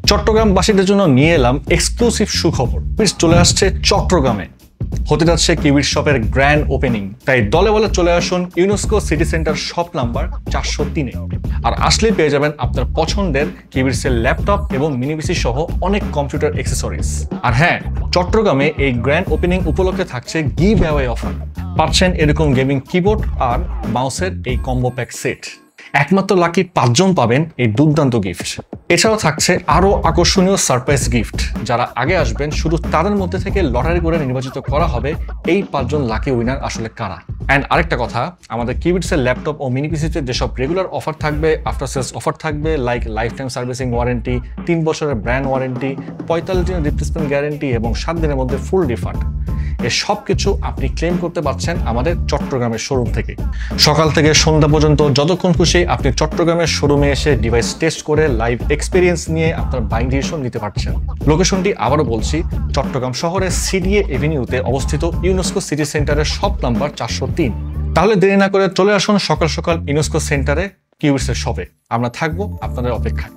চট্টগ্রামবাসীদের জন্য নিয়ে এলাম এক্সক্লুসিভ সুখবর। চলে আসছে চট্টগ্রামে, হতে যাচ্ছে কিউবিট শপের গ্র্যান্ড ওপেনিং। তাই দলে বলে চলে আসুন UNESCO city centre shop number 403-এ। আর আসলেই পেয়ে যাবেন আপনার পছন্দের কিউবিটসের ল্যাপটপ এবং মিনি পিসি সহ অনেক কম্পিউটার অ্যাক্সেসরিজ। আর হ্যাঁ, চট্টগ্রামে এই গ্র্যান্ড ওপেনিং উপলক্ষে থাকছে গিভ অ্যাওয়ে অফার। পাচ্ছেন এরকম গেমিং কিবোর্ড আর মাউসের এই কম্বো প্যাক সেট। একমাত্র লাকি 5 জন পাবেন এই দুর্দান্ত গিফট। এছাড়াও থাকছে আরো আকর্ষণীয় সারপ্রাইজ গিফট। যারা আগে আসবেন শুধু তাদের মধ্যে থেকে লটারি করে নির্বাচিত করা হবে এই 5 জন লাকি উইনার আসলে কারা। অ্যান্ড আরেকটা কথা, আমাদের কিউবিটসের ল্যাপটপ ও মিনি পিসিতে যেসব রেগুলার অফার থাকবে, আফটার সেলস অফার থাকবে, like life time servicing warranty, 3 বছরের ব্র্যান্ড ওয়ারেন্টি, 45 দিনের রিপ্লেসমেন্ট গ্যারেন্টি এবং 7 দিনের মধ্যে ফুল রিফান্ড, এই সব কিছু আপনি ক্লেম করতে পারছেন আমাদের চট্টগ্রামের শোরুম থেকে। সকাল থেকে সন্ধ্যা পর্যন্ত যতক্ষণ খুশি আপনি চট্টগ্রামের শোরুমে এসে ডিভাইস টেস্ট করে লাইভ এক্সপিরিয়েন্স নিয়ে আপনার বাইং ডিসিশন নিতে পারছেন। লোকেশনটি আবারও বলছি, চট্টগ্রাম শহরের সিডিএ এভিনিউতে অবস্থিত ইউনেস্কো সিটি সেন্টারের শপ নাম্বার 403। তাহলে দেরি না করে চলে আসুন সকাল সকাল ইউনেস্কো সেন্টারে কিউবিটসের শপে। আমরা থাকবো আপনাদের অপেক্ষায়।